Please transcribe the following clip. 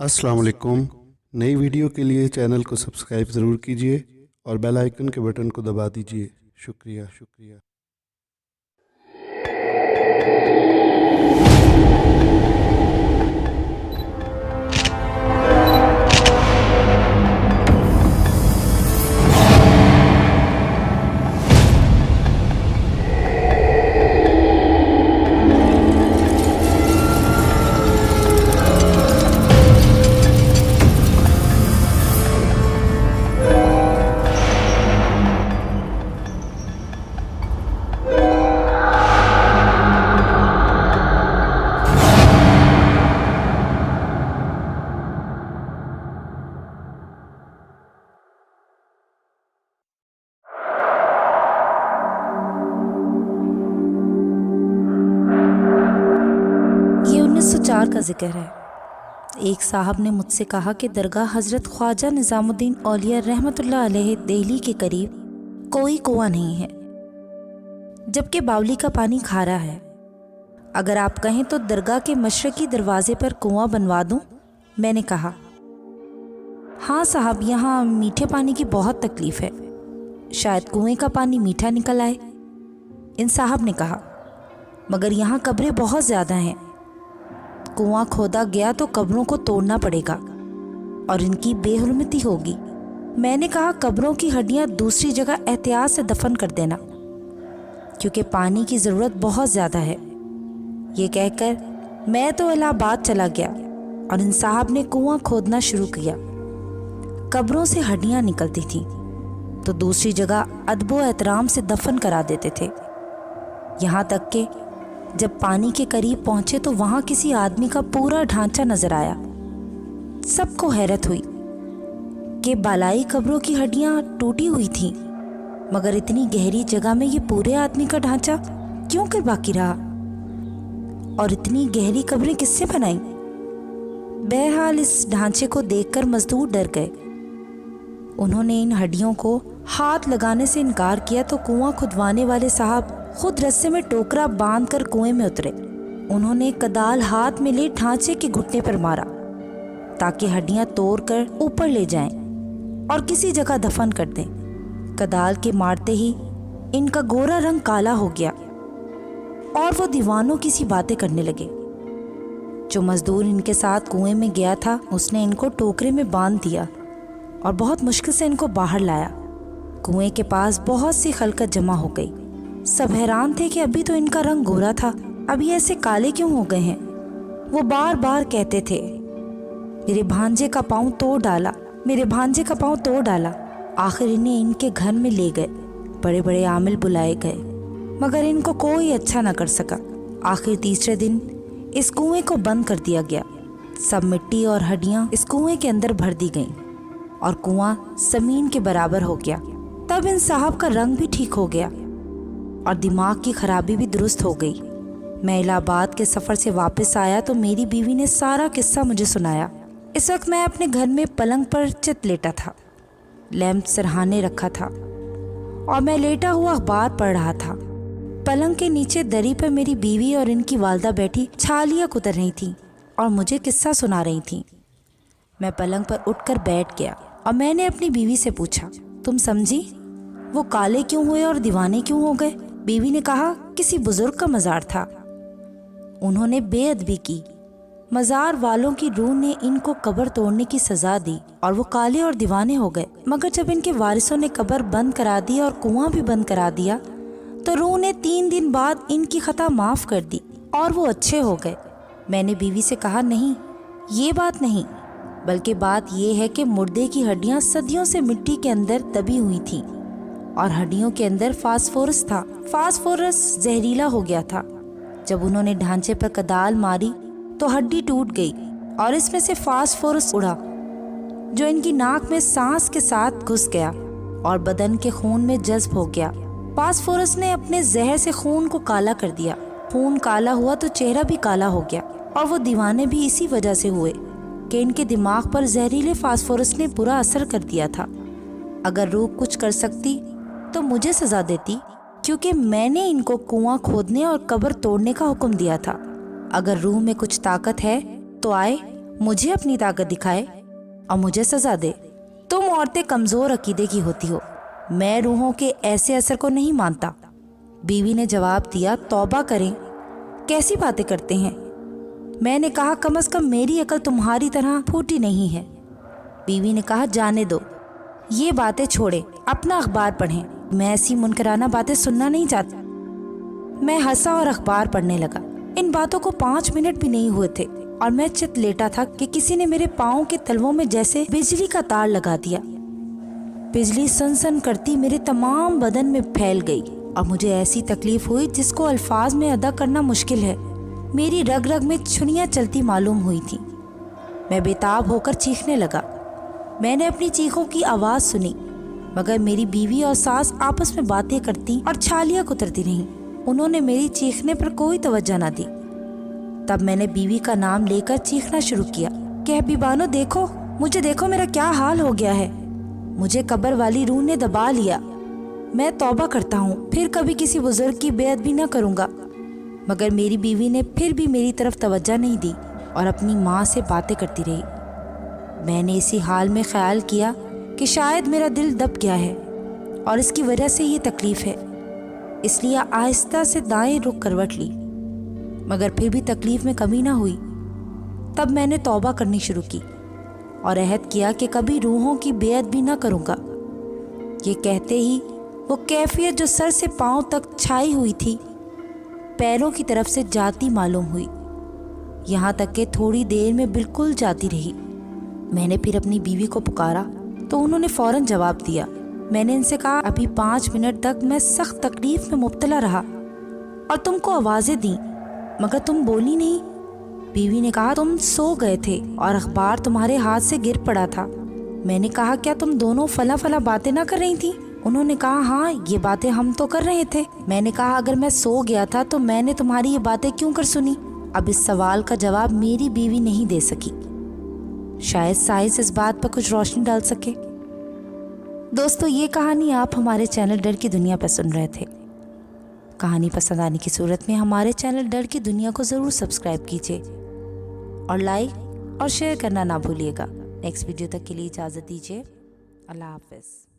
अस्सलाम वालेकुम। नई वीडियो के लिए चैनल को सब्सक्राइब ज़रूर कीजिए और बेल आइकन के बटन को दबा दीजिए। शुक्रिया। ये 1904 का जिक्र है। एक साहब ने मुझसे कहा कि दरगाह हज़रत ख्वाजा निज़ामुद्दीन औलिया रहमतुल्लाह अलैह दिल्ली के करीब कोई कुआं नहीं है, जबकि बावली का पानी खारा है। अगर आप कहें तो दरगाह के मशरकी दरवाजे पर कुआं बनवा दूं? मैंने कहा, हाँ साहब, यहाँ मीठे पानी की बहुत तकलीफ़ है, शायद कुएं का पानी मीठा निकल आए। इन साहब ने कहा, मगर यहाँ कब्रें बहुत ज़्यादा हैं, कुआं खोदा गया तो कब्रों को तोड़ना पड़ेगा और इनकी बेहुरमती होगी। मैंने कहा, कब्रों की हड्डियां दूसरी जगह एहतियात से दफन कर देना, क्योंकि पानी की ज़रूरत बहुत ज़्यादा है। ये कहकर मैं तो इलाहाबाद चला गया और इन साहब ने कुआं खोदना शुरू किया। कब्रों से हड्डियां निकलती थीं तो दूसरी जगह अदब व एहतराम से दफन करा देते थे। यहाँ तक कि जब पानी के करीब पहुंचे तो वहां किसी आदमी का पूरा ढांचा नजर आया। सबको हैरत हुई कि बालाई कब्रों की हड्डियां टूटी हुई थीं, मगर इतनी गहरी जगह में ये पूरे आदमी का ढांचा क्यों कर बाकी रहा, और इतनी गहरी कब्रें किससे बनाई? बहरहाल इस ढांचे को देखकर मजदूर डर गए। उन्होंने इन हड्डियों को हाथ लगाने से इनकार किया तो कुआं खुदवाने वाले साहब खुद रस्से में टोकरा बांध कर कुएं में उतरे। उन्होंने कदाल हाथ में ले ढांचे के घुटने पर मारा ताकि हड्डियां तोड़कर ऊपर ले जाएं और किसी जगह दफन कर दें। कदाल के मारते ही इनका गोरा रंग काला हो गया और वो दीवानों की सी बातें करने लगे। जो मजदूर इनके साथ कुएं में गया था उसने इनको टोकरे में बांध दिया और बहुत मुश्किल से इनको बाहर लाया। कुएं के पास बहुत सी खलकत जमा हो गई। सब हैरान थे कि अभी तो इनका रंग गोरा था, अब ये ऐसे काले क्यों हो गए हैं। वो बार बार कहते थे, मेरे भांजे का पाँव तोड़ डाला, मेरे भांजे का पाँव तोड़ डाला। आखिर इन्हें इनके घर में ले गए, बड़े बड़े आमिल बुलाए गए, मगर इनको कोई अच्छा न कर सका। आखिर तीसरे दिन इस कुएं को बंद कर दिया गया। सब मिट्टी और हड्डियां इस कुएं के अंदर भर दी गईं और कुआं जमीन के बराबर हो गया। तब इन साहब का रंग भी ठीक हो गया और दिमाग की खराबी भी दुरुस्त हो गई। मैं इलाहाबाद के सफ़र से वापस आया तो मेरी बीवी ने सारा किस्सा मुझे सुनाया। इस वक्त मैं अपने घर में पलंग पर चित लेटा था, लैंप सिरहाने रखा था और मैं लेटा हुआ अखबार पढ़ रहा था। पलंग के नीचे दरी पर मेरी बीवी और इनकी वालदा बैठी छालियाँ कुतर रही थीं और मुझे किस्सा सुना रही थीं। मैं पलंग पर उठकर बैठ गया और मैंने अपनी बीवी से पूछा, तुम समझी वो काले क्यों हुए और दीवाने क्यों हो गए? बीवी ने कहा, किसी बुजुर्ग का मज़ार था, उन्होंने बेअदबी की, मज़ार वालों की रूह ने इनको कब्र तोड़ने की सज़ा दी और वो काले और दीवाने हो गए। मगर जब इनके वारिसों ने कब्र बंद करा दी और कुआं भी बंद करा दिया तो रूह ने 3 दिन बाद इनकी खता माफ़ कर दी और वो अच्छे हो गए। मैंने बीवी से कहा, नहीं, ये बात नहीं, बल्कि बात ये है कि मुर्दे की हड्डियाँ सदियों से मिट्टी के अंदर दबी हुई थीं और हड्डियों के अंदर फास्फोरस था। फास्फोरस जहरीला हो गया था। जब उन्होंने ढांचे पर कदाल मारी तो हड्डी टूट गई और इसमें से फास्फोरस उड़ा, जो इनकी नाक में सांस के साथ घुस गया और बदन के खून में जज्ब हो गया। फास्फोरस ने अपने जहर से खून को काला कर दिया। खून काला हुआ तो चेहरा भी काला हो गया और वो दीवाने भी इसी वजह से हुए कि इनके दिमाग पर जहरीले फास्फोरस ने बुरा असर कर दिया था। अगर रूह कुछ कर सकती तो मुझे सजा देती, क्योंकि मैंने इनको कुआं खोदने और कब्र तोड़ने का हुक्म दिया था। अगर रूह में कुछ ताकत है तो आए मुझे अपनी ताकत दिखाए और मुझे सजा दे। तुम औरतें कमज़ोर अकीदे की होती हो, मैं रूहों के ऐसे असर को नहीं मानता। बीवी ने जवाब दिया, तौबा करें, कैसी बातें करते हैं। मैंने कहा, कम से कम मेरी अकल तुम्हारी तरह फूटी नहीं है। बीवी ने कहा, जाने दो, ये बातें छोड़े, अपना अखबार पढ़ें, मैं ऐसी मुनकराना बातें सुनना नहीं चाहता। मैं हंसा और अखबार पढ़ने लगा। इन बातों को 5 मिनट भी नहीं हुए थे और मैं चित लेटा था कि किसी ने मेरे पाँव के तलवों में जैसे बिजली का तार लगा दिया। बिजली सनसन करती मेरे तमाम बदन में फैल गई और मुझे ऐसी तकलीफ हुई जिसको अल्फाज में अदा करना मुश्किल है। मेरी रग रग में छुनियाँ चलती मालूम हुई थी। मैं बेताब होकर चीखने लगा। मैंने अपनी चीखों की आवाज़ सुनी, मगर मेरी बीवी और सास आपस में बातें करती और छालियाँ कुतरती रहीं। उन्होंने मेरी चीखने पर कोई तवज्जो न दी। तब मैंने बीवी का नाम लेकर चीखना शुरू किया कि हबीबानो देखो, मुझे देखो, मेरा क्या हाल हो गया है। मुझे कब्र वाली रूह ने दबा लिया। मैं तौबा करता हूँ, फिर कभी किसी बुजुर्ग की बेअदबी न करूँगा। मगर मेरी बीवी ने फिर भी मेरी तरफ तवज्जो नहीं दी और अपनी माँ से बातें करती रही। मैंने इसी हाल में ख्याल किया कि शायद मेरा दिल दब गया है और इसकी वजह से ये तकलीफ़ है, इसलिए आहिस्ता से दाएं रुख करवट ली, मगर फिर भी तकलीफ़ में कमी ना हुई। तब मैंने तौबा करनी शुरू की और अहद किया कि कभी रूहों की बेअदबी ना करूँगा। ये कहते ही वो कैफियत जो सर से पाँव तक छाई हुई थी, पैरों की तरफ से जाती मालूम हुई, यहाँ तक कि थोड़ी देर में बिल्कुल जाती रही। मैंने फिर अपनी बीवी को पुकारा तो उन्होंने फ़ौरन जवाब दिया। मैंने इनसे कहा, अभी 5 मिनट तक मैं सख्त तकलीफ में मुब्तला रहा और तुमको आवाज़ें दी, मगर तुम बोली नहीं। बीवी ने कहा, तुम सो गए थे और अखबार तुम्हारे हाथ से गिर पड़ा था। मैंने कहा, क्या तुम दोनों फला फला बातें ना कर रही थी? उन्होंने कहा, हाँ, ये बातें हम तो कर रहे थे। मैंने कहा, अगर मैं सो गया था तो मैंने तुम्हारी ये बातें क्यों कर सुनी? अब इस सवाल का जवाब मेरी बीवी नहीं दे सकी। शायद साइंस इस बात पर कुछ रोशनी डाल सके। दोस्तों, ये कहानी आप हमारे चैनल डर की दुनिया पर सुन रहे थे। कहानी पसंद आने की सूरत में हमारे चैनल डर की दुनिया को ज़रूर सब्सक्राइब कीजिए और लाइक और शेयर करना ना भूलिएगा। नेक्स्ट वीडियो तक के लिए इजाज़त दीजिए। अल्लाह हाफ़िज़।